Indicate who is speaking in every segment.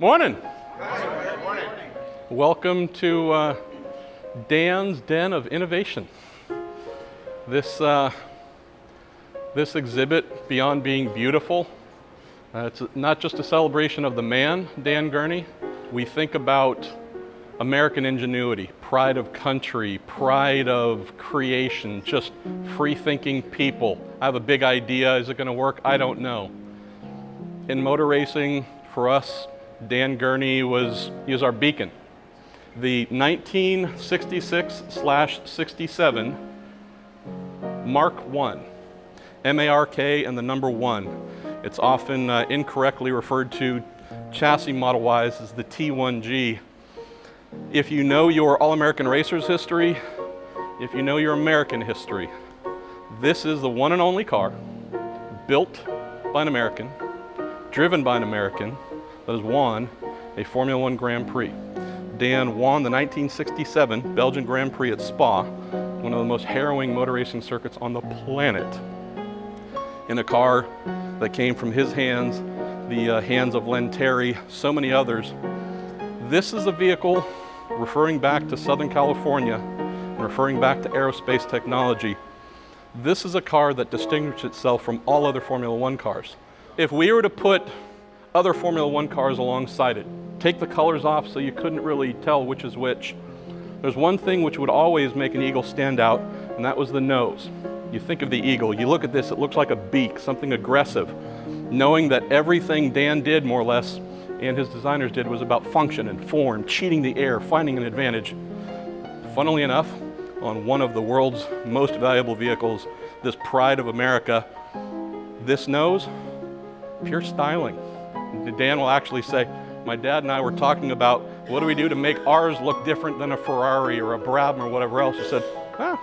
Speaker 1: Morning. Good morning. Welcome to Dan's Den of Innovation. This exhibit, beyond being beautiful, it's not just a celebration of the man, Dan Gurney. We think about American ingenuity, pride of country, pride of creation, just free-thinking people. I have a big idea. Is it going to work? I don't know. In motor racing, for us, Dan Gurney he was our beacon. The 1966/67 Mark I, M-A-R-K and the number 1. It's often incorrectly referred to chassis model-wise as the T1G. If you know your All American Racers history, if you know your American history, this is the one and only car built by an American, driven by an American, that has won a Formula One Grand Prix. Dan won the 1967 Belgian Grand Prix at Spa, one of the most harrowing motor racing circuits on the planet, in a car that came from his hands, the hands of Len Terry, so many others. This is a vehicle referring back to Southern California and referring back to aerospace technology. This is a car that distinguished itself from all other Formula One cars. If we were to put other Formula One cars alongside it, take the colors off so you couldn't really tell which is which, there's one thing which would always make an eagle stand out, and that was the nose. You think of the eagle, you look at this, it looks like a beak, something aggressive, knowing that everything Dan did, more or less, and his designers did, was about function and form, cheating the air, finding an advantage. Funnily enough, on one of the world's most valuable vehicles, this pride of America, this nose, pure styling. Dan will actually say, my dad and I were talking about what do we do to make ours look different than a Ferrari or a Brabham or whatever else. He said, do a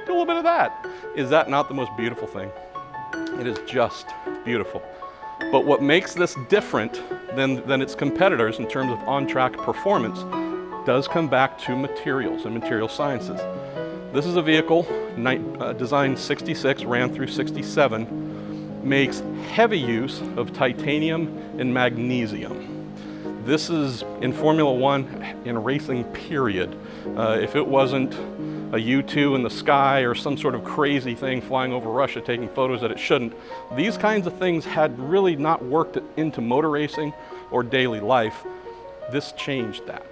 Speaker 1: little bit of that. Is that not the most beautiful thing? It is just beautiful. But what makes this different than its competitors in terms of on-track performance does come back to materials and material sciences. This is a vehicle designed 66, ran through 67, makes heavy use of titanium and magnesium. This is in Formula One, in racing period. If it wasn't a U-2 in the sky or some sort of crazy thing flying over Russia taking photos that it shouldn't, these kinds of things had really not worked into motor racing or daily life. This changed that.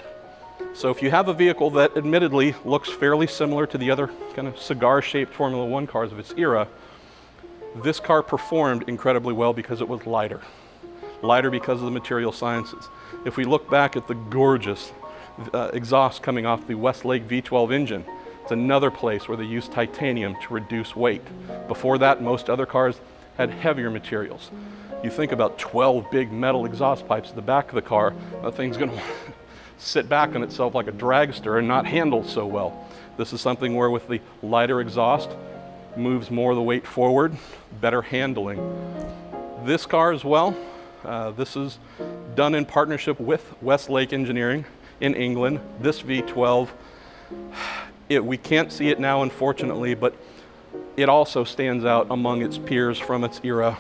Speaker 1: So if you have a vehicle that admittedly looks fairly similar to the other kind of cigar-shaped Formula One cars of its era, this car performed incredibly well because it was lighter. Lighter because of the material sciences. If we look back at the gorgeous exhaust coming off the Westlake V12 engine, it's another place where they used titanium to reduce weight. Before that, most other cars had heavier materials. You think about 12 big metal exhaust pipes at the back of the car, that thing's going to sit back on itself like a dragster and not handle so well. This is something where with the lighter exhaust, moves more of the weight forward, better handling. This car as well, this is done in partnership with Westlake Engineering in England. This V12, we can't see it now unfortunately, but it also stands out among its peers from its era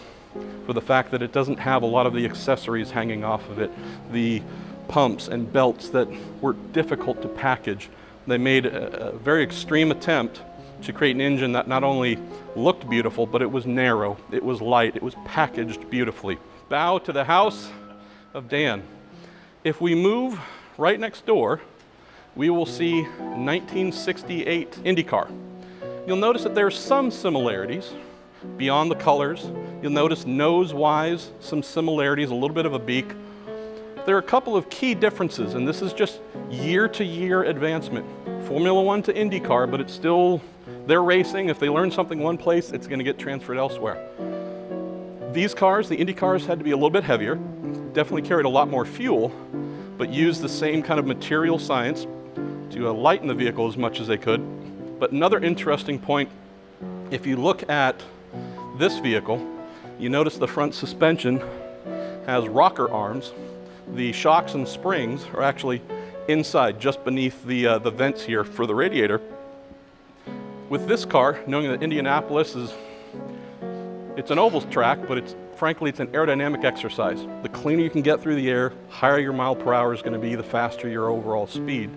Speaker 1: for the fact that it doesn't have a lot of the accessories hanging off of it, the pumps and belts that were difficult to package. They made a very extreme attempt to create an engine that not only looked beautiful, but it was narrow, it was light, it was packaged beautifully. Bow to the house of Dan. If we move right next door, we will see 1968 Indy Car. You'll notice that there are some similarities beyond the colors. You'll notice nose-wise, some similarities, a little bit of a beak. There are a couple of key differences, and this is just year-to-year advancement. Formula One to IndyCar, but it's still, they're racing. If they learn something one place, it's going to get transferred elsewhere. These cars, the Indy cars, had to be a little bit heavier, definitely carried a lot more fuel, but used the same kind of material science to lighten the vehicle as much as they could. But another interesting point, if you look at this vehicle, you notice the front suspension has rocker arms. The shocks and springs are actually inside, just beneath the vents here for the radiator. With this car, knowing that Indianapolis it's an oval track, but it's frankly, it's an aerodynamic exercise. The cleaner you can get through the air, higher your mile per hour is going to be, the faster your overall speed.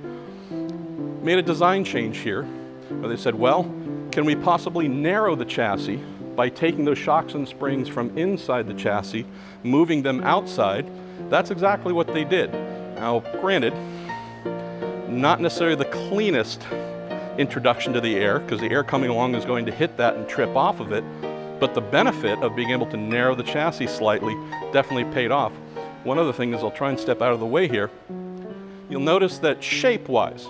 Speaker 1: Made a design change here, where they said, well, can we possibly narrow the chassis by taking those shocks and springs from inside the chassis, moving them outside? That's exactly what they did. Now, granted, not necessarily the cleanest introduction to the air, because the air coming along is going to hit that and trip off of it, but the benefit of being able to narrow the chassis slightly definitely paid off. One other thing is, I'll try and step out of the way here. You'll notice that shape-wise,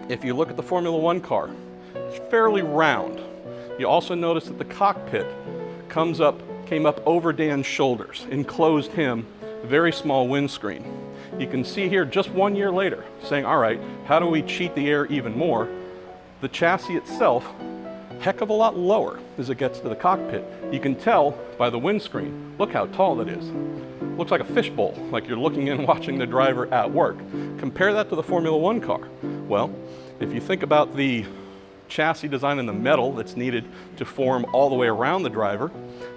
Speaker 1: if you look at the Formula One car, it's fairly round. You also notice that the cockpit came up over Dan's shoulders, enclosed him, very small windscreen. You can see here just 1 year later, saying, all right, how do we cheat the air even more? The chassis itself, heck of a lot lower as it gets to the cockpit. You can tell by the windscreen, look how tall that is. Looks like a fishbowl, like you're looking in watching the driver at work. Compare that to the Formula One car. Well, if you think about the chassis design and the metal that's needed to form all the way around the driver,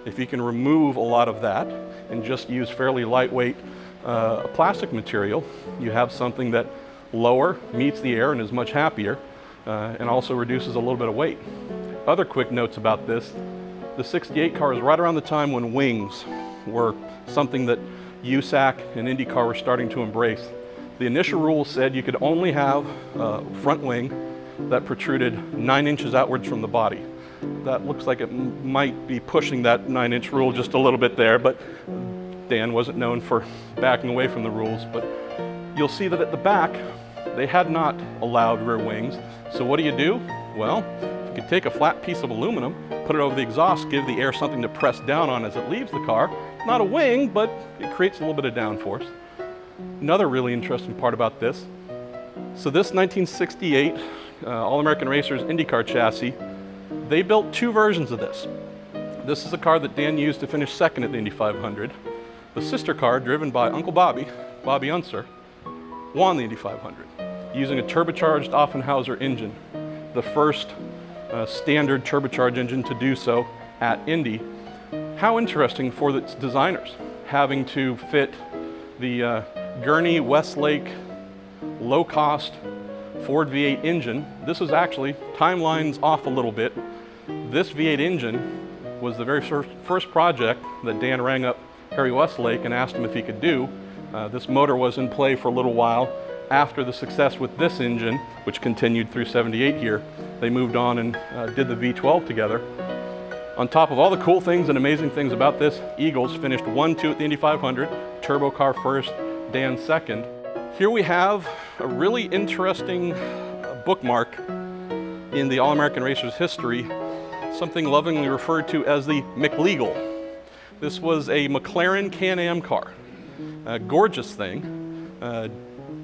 Speaker 1: if you can remove a lot of that and just use fairly lightweight plastic material, you have something that lower, meets the air, and is much happier, and also reduces a little bit of weight. Other quick notes about this, the 68 car is right around the time when wings were something that USAC and IndyCar were starting to embrace. The initial rules said you could only have a front wing that protruded 9 inches outwards from the body. That looks like it might be pushing that 9-inch rule just a little bit there, but Dan wasn't known for backing away from the rules. But you'll see that at the back, they had not allowed rear wings. So what do? Well, you could take a flat piece of aluminum, put it over the exhaust, give the air something to press down on as it leaves the car. Not a wing, but it creates a little bit of downforce. Another really interesting part about this, so this 1968 All American Racers IndyCar chassis, they built 2 versions of this. This is a car that Dan used to finish second at the Indy 500. The sister car, driven by Uncle Bobby Unser, won the Indy 500 using a turbocharged Offenhauser engine, the first standard turbocharged engine to do so at Indy. How interesting for its designers, having to fit the Gurney Westlake low-cost Ford V8 engine. This is actually, timeline's off a little bit. This V8 engine was the very first project that Dan rang up Harry Westlake and asked him if he could do. This motor was in play for a little while. After the success with this engine, which continued through '78 here, they moved on and did the V12 together. On top of all the cool things and amazing things about this, Eagles finished 1-2 at the Indy 500, turbo car first, Dan second. Here we have a really interesting bookmark in the All-American Racers history, something lovingly referred to as the McLegal. This was a Mclaren Can-Am car, a gorgeous thing.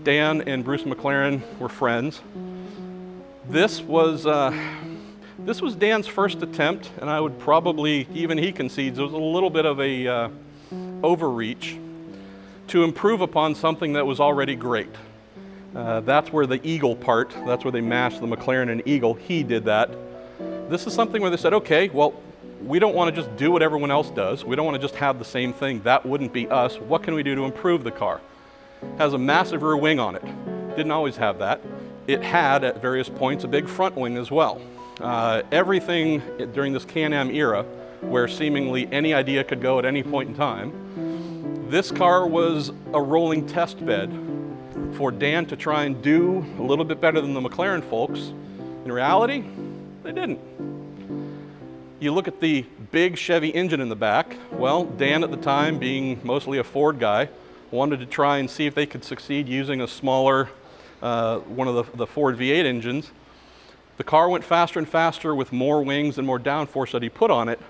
Speaker 1: Dan and Bruce McLaren were friends. This was Dan's first attempt, and I would probably, even he concedes, it was a little bit of a overreach to improve upon something that was already great. That's where the Eagle part, that's where they mashed the McLaren and Eagle, he did that. This is something where they said, okay, well, we don't want to just do what everyone else does. We don't want to just have the same thing. That wouldn't be us. What can we do to improve the car? Has a massive rear wing on it. Didn't always have that. It had, at various points, a big front wing as well. Everything during this Can-Am era, where seemingly any idea could go at any point in time, this car was a rolling test bed for Dan to try and do a little bit better than the McLaren folks. In reality, they didn't. You look at the big Chevy engine in the back. Well, Dan at the time, being mostly a Ford guy, wanted to try and see if they could succeed using a smaller, one of the Ford V8 engines. The car went faster and faster with more wings and more downforce that he put on it,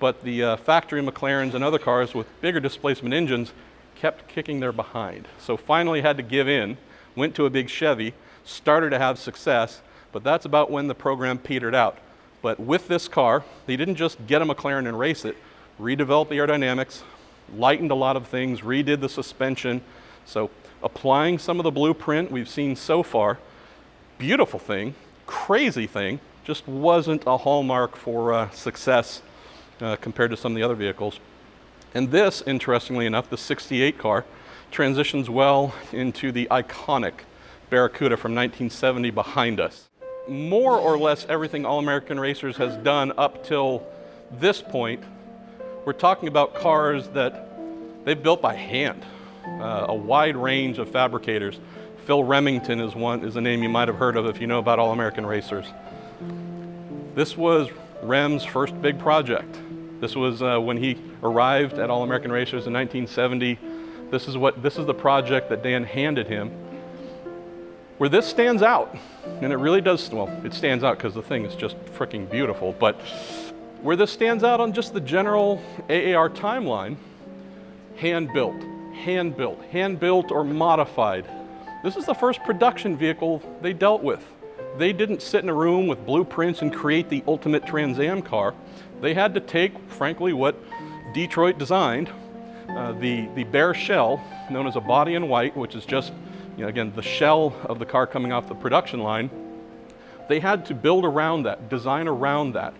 Speaker 1: but the factory McLarens and other cars with bigger displacement engines kept kicking their behind. So finally had to give in, went to a big Chevy, started to have success, but that's about when the program petered out. But with this car, they didn't just get a McLaren and race it, redeveloped the aerodynamics, lightened a lot of things, redid the suspension. So applying some of the blueprint we've seen so far, beautiful thing, crazy thing, just wasn't a hallmark for success compared to some of the other vehicles. And this, interestingly enough, the 68 car, transitions well into the iconic Barracuda from 1970 behind us. More or less everything All American Racers has done up till this point, we're talking about cars that they've built by hand. A wide range of fabricators. Phil Remington is a name you might have heard of if you know about All American Racers. This was Rem's first big project. This was when he arrived at All American Racers in 1970. This is the project that Dan handed him. Where this stands out, and it really does, well, it stands out because the thing is just freaking beautiful, but where this stands out on just the general AAR timeline, hand-built or modified. This is the first production vehicle they dealt with. They didn't sit in a room with blueprints and create the ultimate Trans Am car. They had to take, frankly, what Detroit designed, the bare shell, known as a body in white, which is just, again, the shell of the car coming off the production line. They had to build around that, design around that.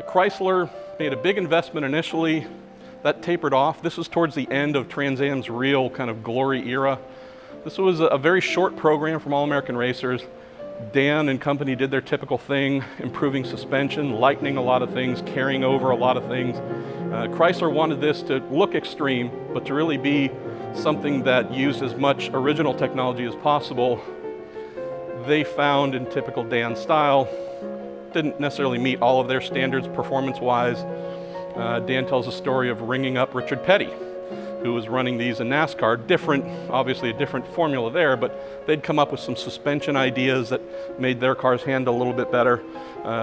Speaker 1: Chrysler made a big investment initially. That tapered off. This is towards the end of Trans Am's real kind of glory era. This was a very short program from All American Racers. Dan and company did their typical thing, improving suspension, lightening a lot of things, carrying over a lot of things. Chrysler wanted this to look extreme, but to really be something that used as much original technology as possible. They found, in typical Dan style, didn't necessarily meet all of their standards performance-wise. Dan tells a story of ringing up Richard Petty, who was running these in NASCAR. Different, obviously a different formula there, but they'd come up with some suspension ideas that made their cars handle a little bit better.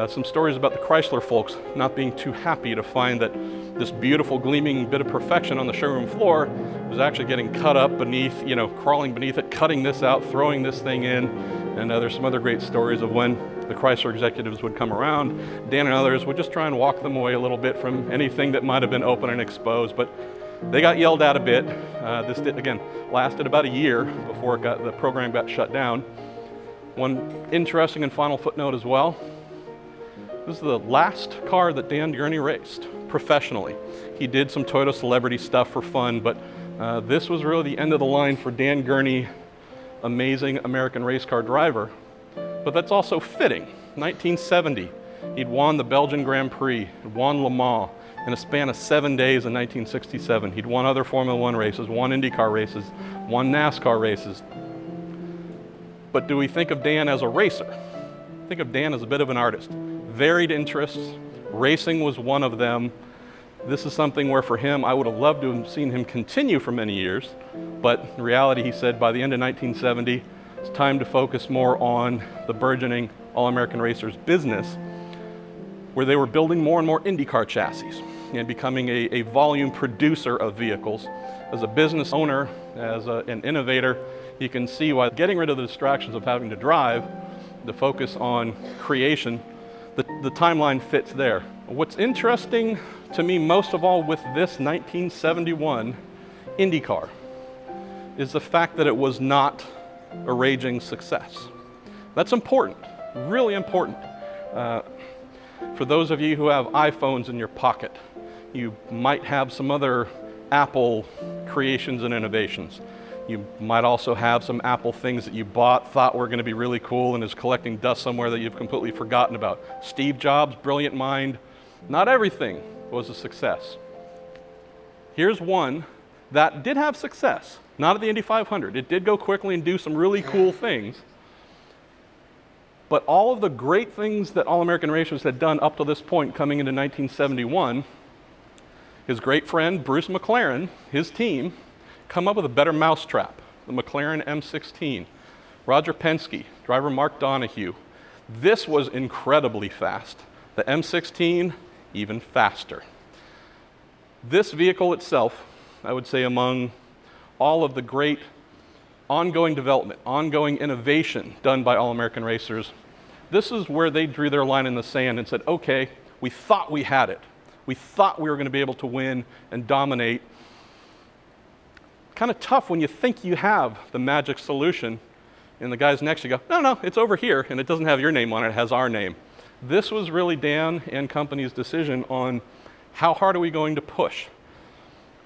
Speaker 1: Some stories about the Chrysler folks not being too happy to find that this beautiful gleaming bit of perfection on the showroom floor was actually getting cut up beneath, crawling beneath it, cutting this out, throwing this thing in. And there's some other great stories of when the Chrysler executives would come around. Dan and others would just try and walk them away a little bit from anything that might have been open and exposed, but they got yelled at a bit. This did, again, lasted about a year before the program got shut down. One interesting and final footnote as well. This is the last car that Dan Gurney raced professionally. He did some Toyota celebrity stuff for fun, but this was really the end of the line for Dan Gurney, amazing American race car driver. But that's also fitting. 1970, he'd won the Belgian Grand Prix, won Le Mans in a span of 7 days in 1967. He'd won other Formula One races, won IndyCar races, won NASCAR races. But do we think of Dan as a racer? Think of Dan as a bit of an artist. Varied interests, racing was one of them. This is something where for him, I would have loved to have seen him continue for many years, but in reality, he said by the end of 1970, it's time to focus more on the burgeoning All American Racers business, where they were building more and more IndyCar chassis and becoming a volume producer of vehicles. As a business owner, as an innovator, you can see why getting rid of the distractions of having to drive, the focus on creation, the timeline fits there. What's interesting to me most of all with this 1971 IndyCar is the fact that it was not a raging success. That's important, really important. For those of you who have iPhones in your pocket, you might have some other Apple creations and innovations. You might also have some Apple things that you bought, thought were going to be really cool, and is collecting dust somewhere that you've completely forgotten about. Steve Jobs, brilliant mind. Not everything was a success. Here's one that did have success, not at the Indy 500. It did go quickly and do some really cool things. But all of the great things that All American Racers had done up to this point coming into 1971, his great friend Bruce McLaren, his team, come up with a better mousetrap, the Mclaren M16. Roger Penske, driver Mark Donohue. This was incredibly fast. The M16, even faster. This vehicle itself, I would say among all of the great ongoing development, ongoing innovation done by All American Racers, this is where they drew their line in the sand and said, okay, we thought we had it. We thought we were going to be able to win and dominate. Kind of tough when you think you have the magic solution and the guys next to you go, no, it's over here, and it doesn't have your name on it, it has our name. This was really Dan and company's decision on how hard are we going to push.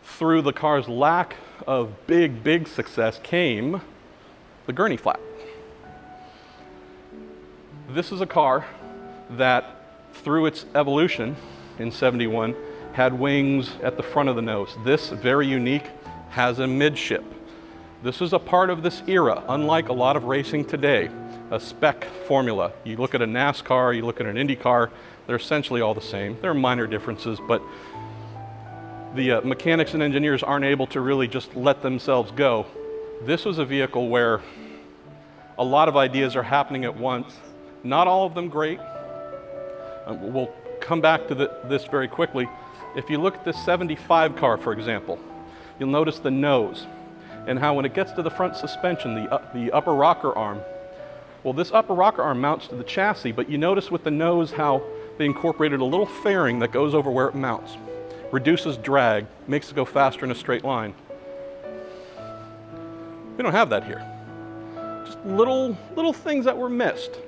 Speaker 1: through the car's lack of big success came the Gurney Flap. This is a car that, through its evolution in '71, had wings at the front of the nose. This, very unique, has a midship. This is a part of this era, unlike a lot of racing today, a spec formula. You look at a NASCAR, you look at an Indy Car, they're essentially all the same. There are minor differences, but the mechanics and engineers aren't able to really just let themselves go. This was a vehicle where a lot of ideas are happening at once. Not all of them great. We'll come back to this very quickly. If you look at this '75 car, for example, you'll notice the nose and how when it gets to the front suspension, the upper rocker arm, well, this upper rocker arm mounts to the chassis, but you notice with the nose how they incorporated a little fairing that goes over where it mounts. Reduces drag, makes it go faster in a straight line. We don't have that here. Just little things that were missed.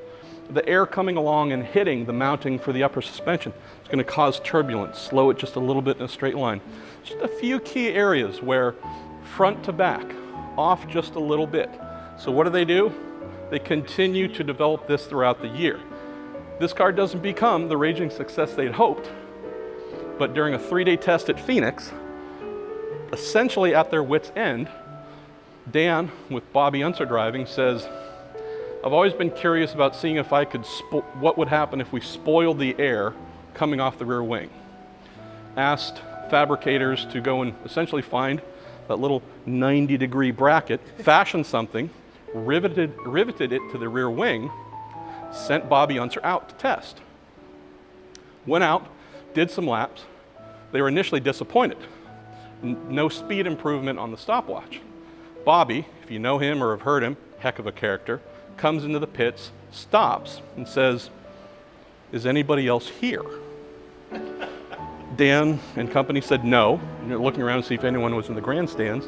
Speaker 1: The air coming along and hitting the mounting for the upper suspension is going to cause turbulence, slow it just a little bit in a straight line. Just a few key areas where front to back, off just a little bit. So what do? They continue to develop this throughout the year. This car doesn't become the raging success they'd hoped, but during a 3-day test at Phoenix, essentially at their wit's end, Dan, with Bobby Unser driving, says, I've always been curious about seeing if I could, what would happen if we spoiled the air coming off the rear wing. Asked fabricators to go and essentially find that little 90-degree bracket, fashion something, riveted it to the rear wing, sent Bobby Unser out to test. Went out, did some laps. They were initially disappointed. No speed improvement on the stopwatch. Bobby, if you know him or have heard him, heck of a character, comes into the pits, stops, and says, is anybody else here? Dan and company said no. And they're looking around to see if anyone was in the grandstands.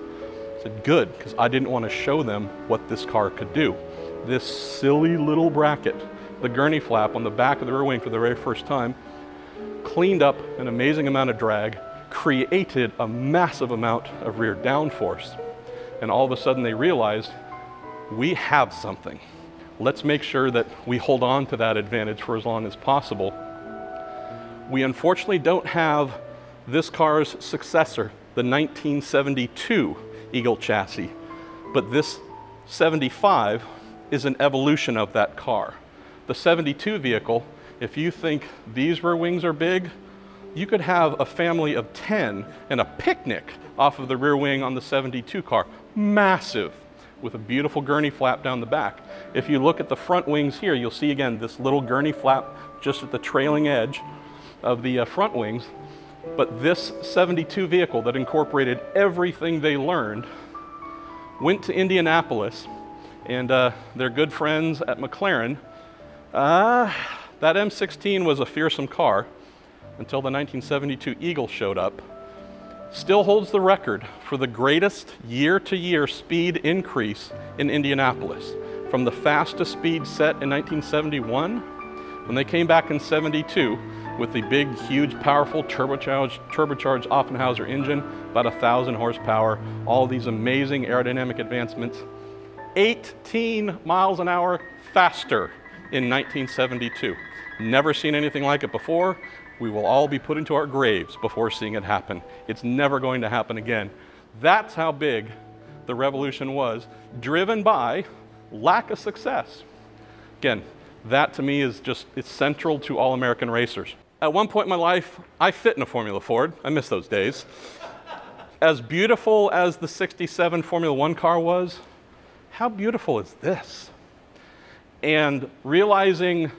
Speaker 1: Said, good, because I didn't want to show them what this car could do. This silly little bracket, the Gurney Flap on the back of the rear wing for the very first time, cleaned up an amazing amount of drag, created a massive amount of rear downforce. And all of a sudden they realized, we have something. Let's make sure that we hold on to that advantage for as long as possible. We unfortunately don't have this car's successor, the 1972 Eagle chassis, but this 75 is an evolution of that car. The 72 vehicle, if you think these rear wings are big, you could have a family of 10 and a picnic off of the rear wing on the 72 car. Massive, with a beautiful Gurney Flap down the back. If you look at the front wings here, you'll see again this little Gurney Flap just at the trailing edge of the front wings. But this 72 vehicle that incorporated everything they learned went to Indianapolis, and their good friends at McLaren, that M16 was a fearsome car until the 1972 Eagle showed up. Still holds the record for the greatest year-to-year speed increase in Indianapolis. From the fastest speed set in 1971, when they came back in '72 with the big, huge, powerful turbocharged Offenhauser engine, about 1,000 horsepower, all these amazing aerodynamic advancements, 18 miles an hour faster in 1972. Never seen anything like it before. We will all be put into our graves before seeing it happen. It's never going to happen again. That's how big the revolution was, driven by lack of success. Again, that to me is just, it's central to All American Racers. At one point in my life, I fit in a Formula Ford. I miss those days. As beautiful as the '67 Formula One car was, how beautiful is this? And realizing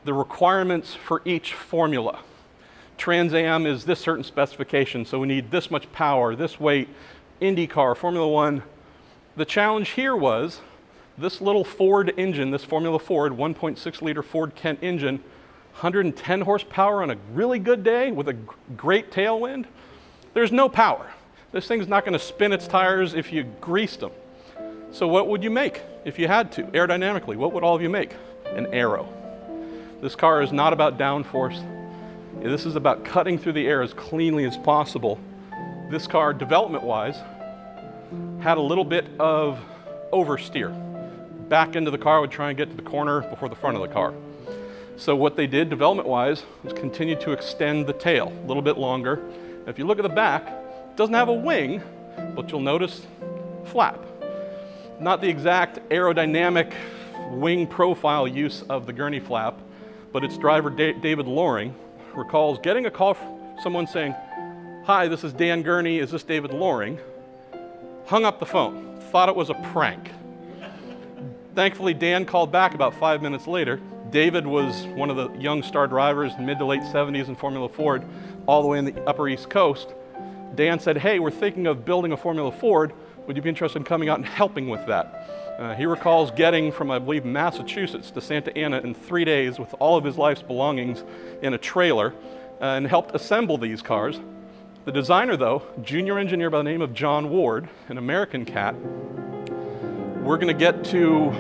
Speaker 1: the requirements for each formula. Trans Am is this certain specification, so we need this much power, this weight. Indy Car, Formula One. The challenge here was this little Ford engine, this Formula Ford 1.6 liter Ford Kent engine, 110 horsepower on a really good day with a great tailwind. There's no power. This thing's not going to spin its tires if you greased them. So what would you make if you had to, aerodynamically? What would all of you make? An Aero. This car is not about downforce. This is about cutting through the air as cleanly as possible This car, development-wise, had a little bit of oversteer. Back into the car would try and get to the corner before the front of the car. So what they did, development-wise, was continue to extend the tail a little bit longer. If you look at the back, it doesn't have a wing, but you'll notice flap. Not the exact aerodynamic wing profile use of the Gurney Flap, but its driver, David Loring, recalls getting a call from someone saying, "Hi, this is Dan Gurney, is this David Loring?" Hung up the phone, thought it was a prank. Thankfully, Dan called back about 5 minutes later. David was one of the young star drivers in mid to late 70s in Formula Ford, all the way in the upper East Coast. Dan said, "Hey, we're thinking of building a Formula Ford. Would you be interested in coming out and helping with that?" He recalls getting from, I believe, Massachusetts to Santa Ana in 3 days with all of his life's belongings in a trailer and helped assemble these cars. The designer, though, junior engineer by the name of John Ward, an American cat. We're going to get to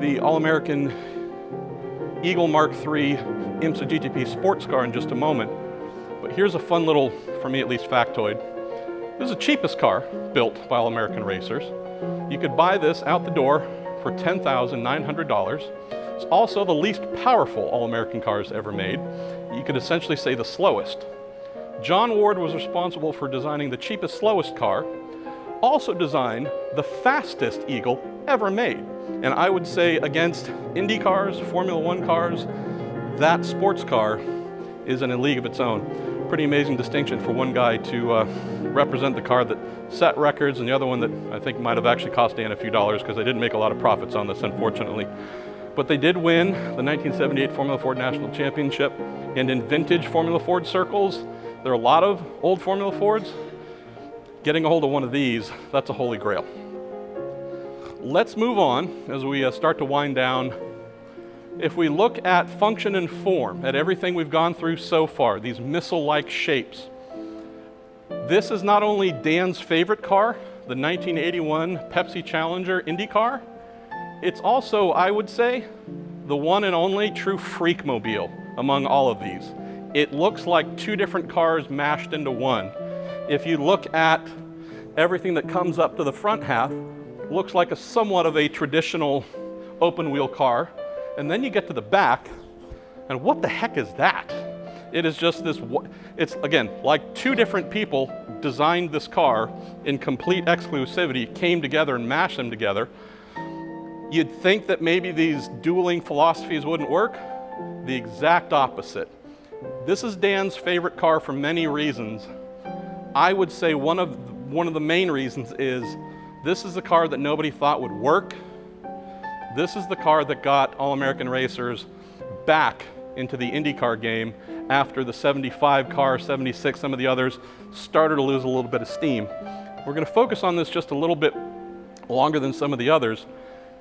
Speaker 1: the All-American Eagle Mark III IMSA GTP sports car in just a moment. But here's a fun little, for me at least, factoid. This is the cheapest car built by All-American Racers. You could buy this out the door for $10,900. It's also the least powerful All-American cars ever made. You could essentially say the slowest. John Ward was responsible for designing the cheapest, slowest car, also designed the fastest Eagle ever made. And I would say against Indy cars, Formula One cars, that sports car is in a league of its own. Pretty amazing distinction for one guy to represent the car that set records, and the other one that I think might have actually cost Dan a few dollars because they didn't make a lot of profits on this, unfortunately. But they did win the 1978 Formula Ford National Championship, and in vintage Formula Ford circles, there are a lot of old Formula Fords. Getting a hold of one of these, that's a holy grail. Let's move on as we start to wind down. If we look at function and form, at everything we've gone through so far, these missile-like shapes, this is not only Dan's favorite car, the 1981 Pepsi Challenger Indy Car, it's also, I would say, the one and only true freak-mobile among all of these. It looks like two different cars mashed into one. If you look at everything that comes up to the front half, it looks like somewhat of a traditional open-wheel car. And then you get to the back, and what the heck is that? It is just this, it's again, like two different people designed this car in complete exclusivity, came together and mashed them together. You'd think that maybe these dueling philosophies wouldn't work. The exact opposite. This is Dan's favorite car for many reasons. I would say one of the main reasons is this is the car that nobody thought would work. This is the car that got All-American Racers back into the IndyCar game after the 75 car, 76, some of the others started to lose a little bit of steam. We're going to focus on this just a little bit longer than some of the others,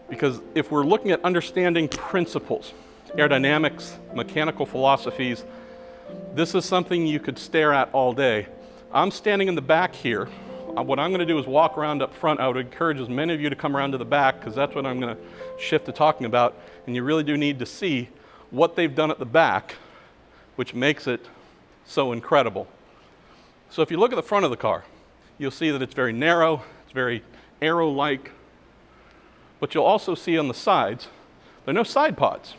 Speaker 1: because if we're looking at understanding principles, aerodynamics, mechanical philosophies, this is something you could stare at all day. I'm standing in the back here. What I'm going to do is walk around up front. I would encourage as many of you to come around to the back, because that's what I'm going to shift to talking about. And you really do need to see what they've done at the back, which makes it so incredible. So if you look at the front of the car, you'll see that it's very narrow, it's very aero-like. But you'll also see on the sides, there are no side pods.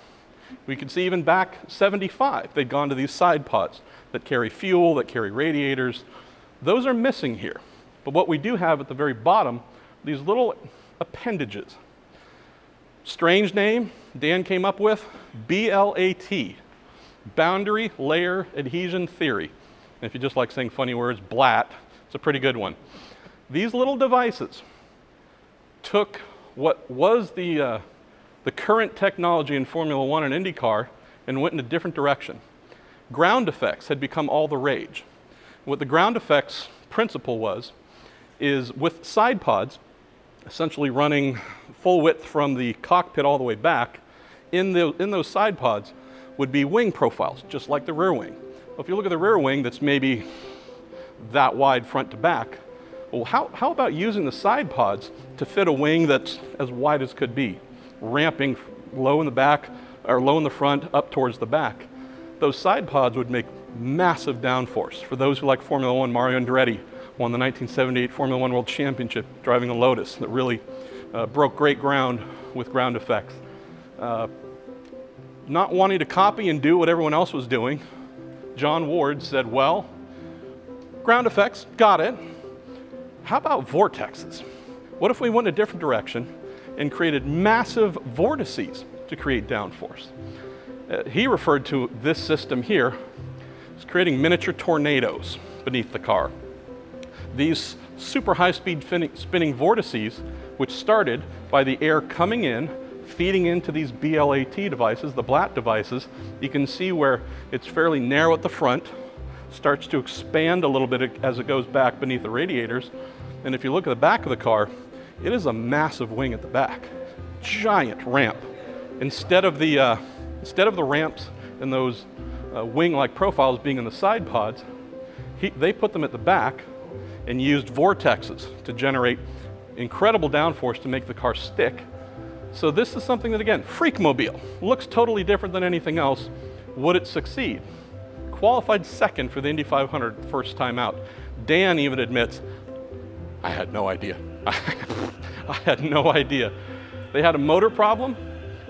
Speaker 1: We can see even back 75, they'd gone to these side pods that carry fuel, that carry radiators. Those are missing here. But what we do have at the very bottom, these little appendages. Strange name Dan came up with, BLAT, Boundary Layer Adhesion Theory. And if you just like saying funny words, BLAT, it's a pretty good one. These little devices took what was the current technology in Formula One and IndyCar and went in a different direction. Ground effects had become all the rage. What the ground effects principle is with side pods, essentially running full width from the cockpit all the way back, in those side pods would be wing profiles, just like the rear wing. Well, if you look at the rear wing that's maybe that wide front to back, well, how about using the side pods to fit a wing that's as wide as could be, ramping low in the back, or low in the front, up towards the back? Those side pods would make massive downforce. For those who like Formula One, Mario Andretti won the 1978 Formula One World Championship driving a Lotus that really broke great ground with ground effects. Not wanting to copy and do what everyone else was doing, John Ward said, well, ground effects, got it. How about vortexes? What if we went a different direction and created massive vortices to create downforce? He referred to this system here as creating miniature tornadoes beneath the car. These super high-speed spinning vortices, which started by the air coming in, feeding into these BLAT devices, the BLAT devices. You can see where it's fairly narrow at the front, starts to expand a little bit as it goes back beneath the radiators. And if you look at the back of the car, it is a massive wing at the back, giant ramp. Instead of the ramps and those wing-like profiles being in the side pods, they put them at the back and used vortexes to generate incredible downforce to make the car stick. So this is something that, again, freakmobile, looks totally different than anything else. Would it succeed? Qualified second for the Indy 500 first time out. Dan even admits, I had no idea. I had no idea. They had a motor problem.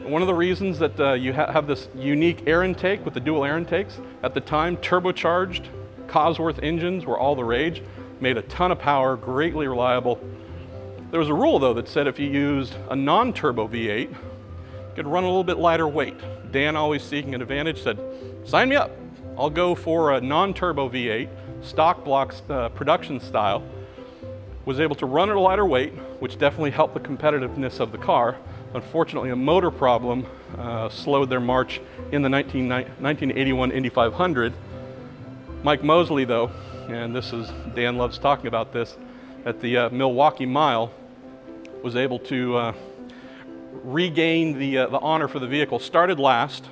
Speaker 1: One of the reasons that you have this unique air intake with the dual air intakes, at the time, turbocharged Cosworth engines were all the rage, made a ton of power, greatly reliable. There was a rule, though, that said if you used a non-turbo V8, you could run a little bit lighter weight. Dan, always seeking an advantage, said, sign me up. I'll go for a non-turbo V8, stock blocks production style. Was able to run at a lighter weight, which definitely helped the competitiveness of the car. Unfortunately, a motor problem slowed their march in the 1981 Indy 500. Mike Mosley, though, and this is, Dan loves talking about this, at the Milwaukee Mile, was able to regain the honor for the vehicle. Started last,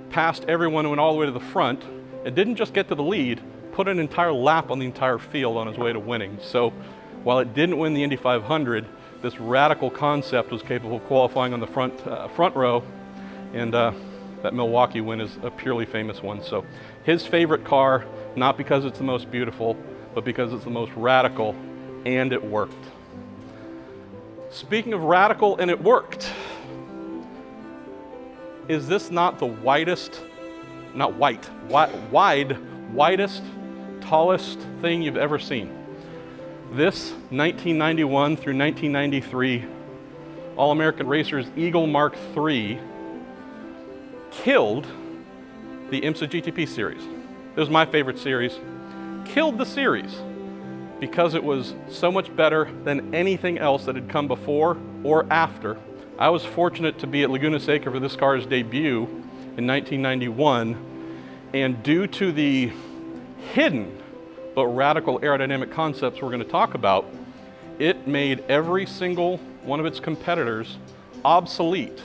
Speaker 1: passed everyone, went all the way to the front, and didn't just get to the lead, put an entire lap on the entire field on his way to winning. So while it didn't win the Indy 500, this radical concept was capable of qualifying on the front row, and that Milwaukee win is a purely famous one. So his favorite car, not because it's the most beautiful, but because it's the most radical, and it worked. Speaking of radical and it worked, is this not the widest, not white, wide, widest, tallest thing you've ever seen? This 1991 through 1993 All American Racers Eagle Mark III killed the IMSA GTP series. It was my favorite series. Killed the series because it was so much better than anything else that had come before or after. I was fortunate to be at Laguna Seca for this car's debut in 1991, and due to the hidden but radical aerodynamic concepts we're going to talk about, it made every single one of its competitors obsolete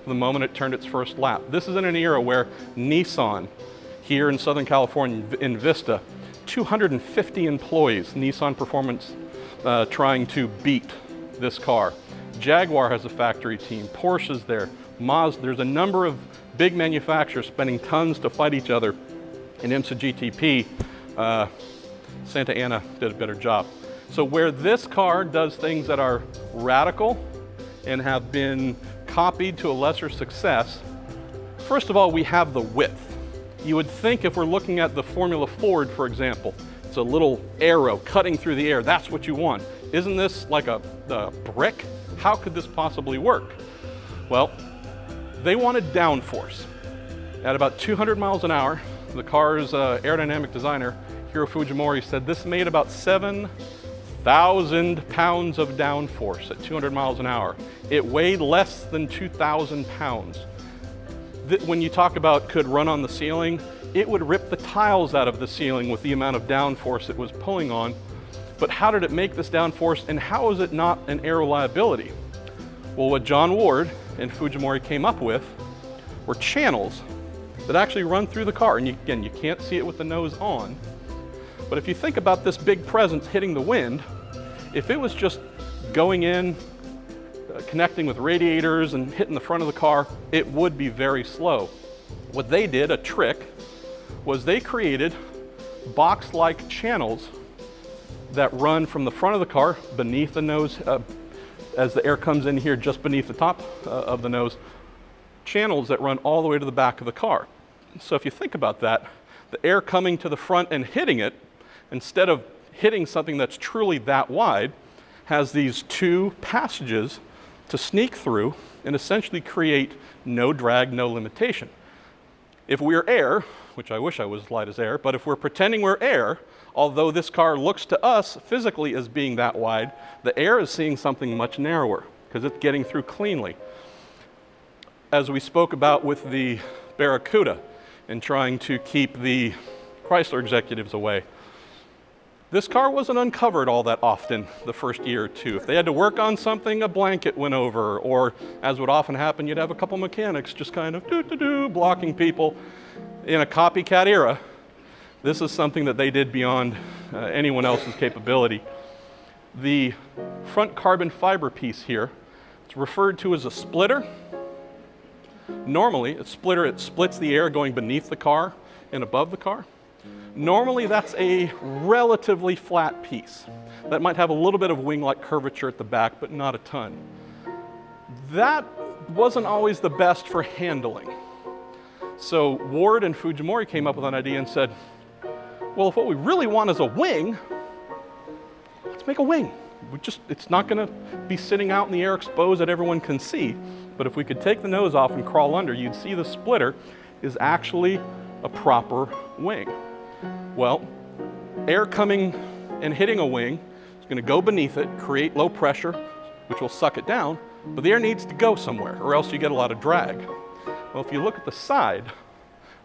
Speaker 1: from the moment it turned its first lap. This is in an era where Nissan, here in Southern California, in Vista, 250 employees, Nissan Performance, trying to beat this car. Jaguar has a factory team, Porsche's there, Mazda, there's a number of big manufacturers spending tons to fight each other in IMSA GTP. Santa Ana did a better job. So where this car does things that are radical and have been copied to a lesser success, first of all, we have the width. You would think if we're looking at the Formula Ford, for example, it's a little arrow cutting through the air, that's what you want. Isn't this like a brick? How could this possibly work? Well, they wanted downforce. At about 200 miles an hour, the car's aerodynamic designer, Hiro Fujimori, said this made about 7,000 pounds of downforce at 200 miles an hour. It weighed less than 2,000 pounds. When you talk about could run on the ceiling, it would rip the tiles out of the ceiling with the amount of downforce it was pulling on. But how did it make this downforce, and how is it not an aero liability? Well, what John Ward and Fujimori came up with were channels that actually run through the car. And again, you can't see it with the nose on. But if you think about this big presence hitting the wind, if it was just going in, connecting with radiators and hitting the front of the car, it would be very slow. What they did, a trick, was they created box-like channels that run from the front of the car beneath the nose, as the air comes in here just beneath the top of the nose, channels that run all the way to the back of the car. So if you think about that, the air coming to the front and hitting it, instead of hitting something that's truly that wide, has these two passages to sneak through and essentially create no drag, no limitation. If we're air, which I wish I was light as air, but if we're pretending we're air, although this car looks to us physically as being that wide, the air is seeing something much narrower because it's getting through cleanly. As we spoke about with the Barracuda and trying to keep the Chrysler executives away, this car wasn't uncovered all that often the first year or two. If they had to work on something, a blanket went over, or as would often happen, you'd have a couple mechanics just kind of doo-doo-doo, blocking people. In a copycat era, this is something that they did beyond anyone else's capability. The front carbon fiber piece here, it's referred to as a splitter. Normally, a splitter, it splits the air going beneath the car and above the car. Normally, that's a relatively flat piece that might have a little bit of wing-like curvature at the back, but not a ton. That wasn't always the best for handling. So Ward and Fujimori came up with an idea and said, well, if what we really want is a wing, let's make a wing. It's not going to be sitting out in the air exposed that everyone can see. But if we could take the nose off and crawl under, you'd see the splitter is actually a proper wing. Well, air coming and hitting a wing is going to go beneath it, create low pressure, which will suck it down, but the air needs to go somewhere, or else you get a lot of drag. Well, if you look at the side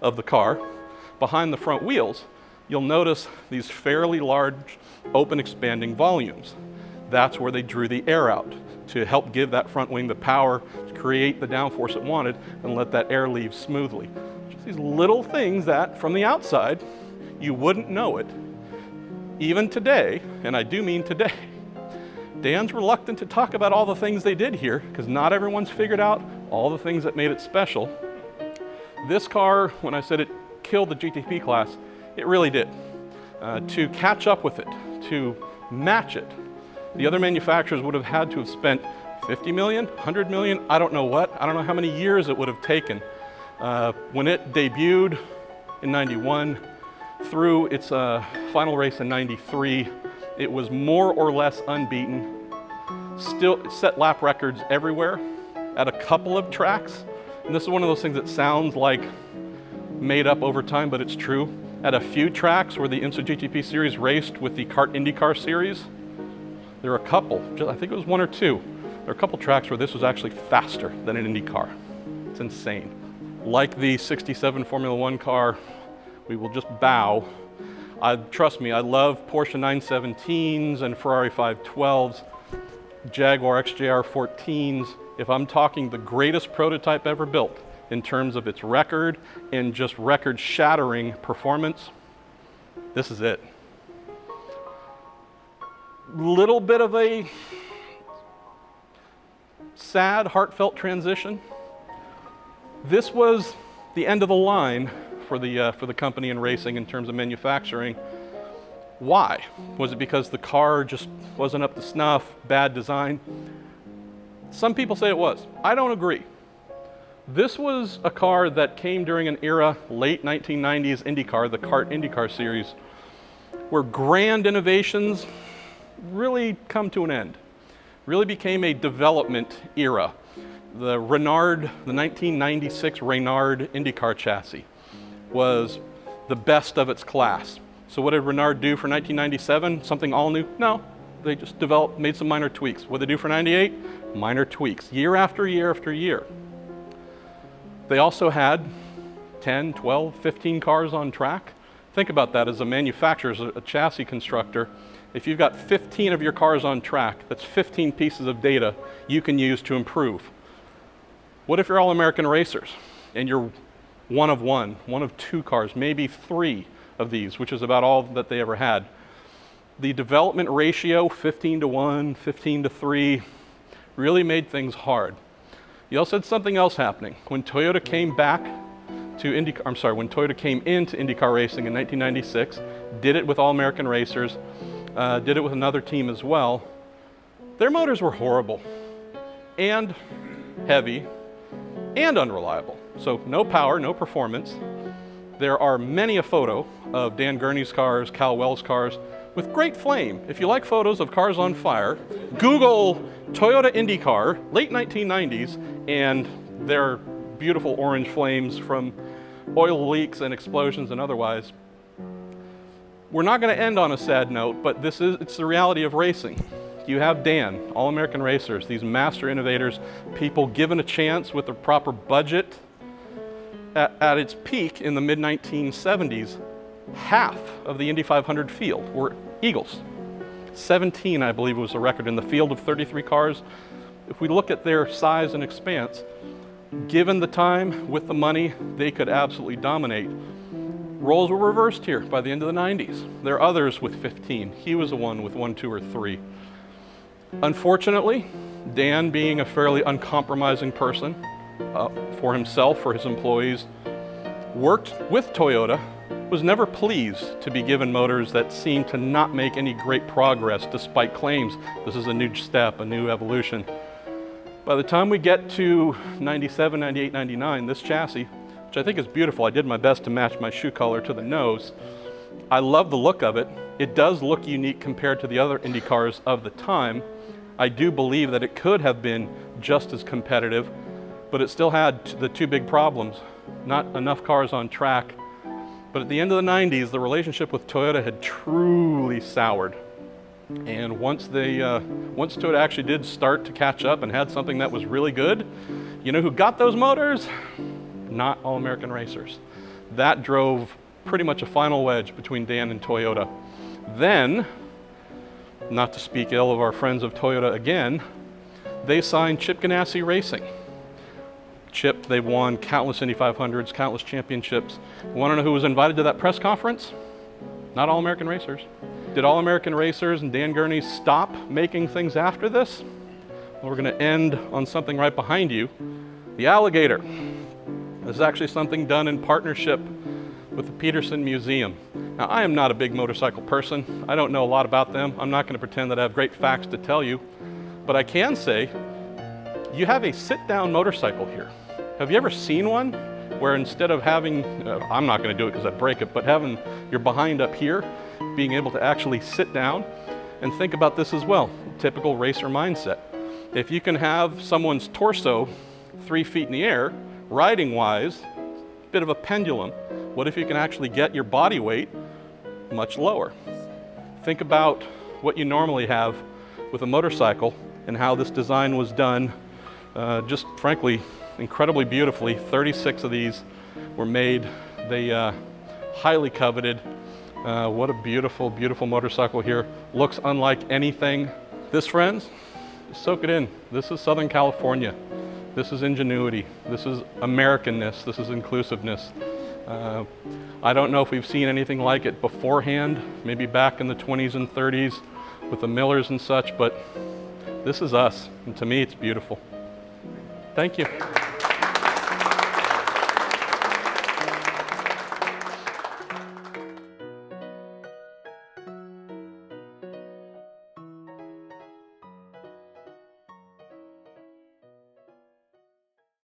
Speaker 1: of the car, behind the front wheels, you'll notice these fairly large, open expanding volumes. That's where they drew the air out to help give that front wing the power to create the downforce it wanted and let that air leave smoothly. Just these little things that, from the outside, you wouldn't know it. Even today, and I do mean today, Dan's reluctant to talk about all the things they did here because not everyone's figured out all the things that made it special. This car, when I said it killed the GTP class, it really did. To catch up with it, to match it, the other manufacturers would have had to have spent 50 million, 100 million, I don't know what. I don't know how many years it would have taken. When it debuted in 91, through its final race in 93, it was more or less unbeaten. Still set lap records everywhere at a couple of tracks. And this is one of those things that sounds like made up over time, but it's true. At a few tracks where the IMSA GTP series raced with the IndyCar series, there were a couple, I think it was one or two. There were a couple tracks where this was actually faster than an Indy car. It's insane. Like the 67 Formula One car, we will just bow. Trust me, I love Porsche 917s and Ferrari 512s, Jaguar XJR 14s. If I'm talking the greatest prototype ever built in terms of its record and just record-shattering performance, this is it. Little bit of a sad, heartfelt transition. This was the end of the line for the company in racing in terms of manufacturing. Why? Was it because the car just wasn't up to snuff, bad design? Some people say it was. I don't agree. This was a car that came during an era, late 1990s IndyCar, the CART IndyCar series, where grand innovations really come to an end. Really became a development era. The Reynard, the 1996 Reynard IndyCar chassis was the best of its class. So what did Reynard do for 1997? Something all new? No, they just developed, made some minor tweaks. What did they do for 98? Minor tweaks, year after year after year. They also had 10, 12, 15 cars on track. Think about that as a manufacturer, as a chassis constructor. If you've got 15 of your cars on track, that's 15 pieces of data you can use to improve. What if you're All American Racers and you're one of two cars, maybe 3 of these, which is about all that they ever had? The development ratio, 15-1, 15-3, really made things hard. You also had something else happening. When Toyota came back to IndyCar, I'm sorry, when Toyota came into IndyCar racing in 1996, did it with All American Racers, did it with another team as well. Their motors were horrible and heavy and unreliable. So no power, no performance. There are many a photo of Dan Gurney's cars, Cal Wells' cars, with great flame. If you like photos of cars on fire, Google Toyota IndyCar, late 1990s, and their beautiful orange flames from oil leaks and explosions and otherwise. We're not going to end on a sad note, but it's the reality of racing. You have Dan, All American Racers, these master innovators, people given a chance with the proper budget. At its peak in the mid-1970s, half of the Indy 500 field were Eagles. 17, I believe, was the record in the field of 33 cars. If we look at their size and expanse, given the time, with the money, they could absolutely dominate. Roles were reversed here by the end of the 90s. There are others with 15. He was the one with 1, 2, or 3. Unfortunately, Dan, being a fairly uncompromising person for himself, for his employees, worked with Toyota, was never pleased to be given motors that seemed to not make any great progress despite claims this is a new step, a new evolution. By the time we get to 97, 98, 99, this chassis, which I think is beautiful, I did my best to match my shoe color to the nose. I love the look of it. It does look unique compared to the other Indy cars of the time. I do believe that it could have been just as competitive, but it still had the two big problems. Not enough cars on track. But at the end of the 90s, the relationship with Toyota had truly soured. And once Toyota actually did start to catch up and had something that was really good, you know who got those motors? Not All American Racers. That drove pretty much a final wedge between Dan and Toyota. Then, not to speak ill of our friends of Toyota again, they signed Chip Ganassi Racing. Chip, they've won countless Indy 500s, countless championships. Want to know who was invited to that press conference? Not All American Racers. Did All American Racers and Dan Gurney stop making things after this? Well, we're going to end on something right behind you. The Alligator. This is actually something done in partnership with the Petersen Museum. Now, I am not a big motorcycle person. I don't know a lot about them. I'm not going to pretend that I have great facts to tell you. But I can say, you have a sit-down motorcycle here. Have you ever seen one where instead of having, I'm not going to do it because I'd break it, but having your behind up here, being able to actually sit down and think about this as well, typical racer mindset. If you can have someone's torso 3 feet in the air, riding-wise, bit of a pendulum, what if you can actually get your body weight much lower? Think about what you normally have with a motorcycle and how this design was done, just frankly, incredibly beautifully. 36 of these were made. They highly coveted. What a beautiful, beautiful motorcycle here. Looks unlike anything. This, friends, soak it in. This is Southern California. This is ingenuity. This is Americanness. This is inclusiveness. I don't know if we've seen anything like it beforehand, maybe back in the 20s and 30s with the Millers and such, but this is us, and to me it's beautiful. Thank you.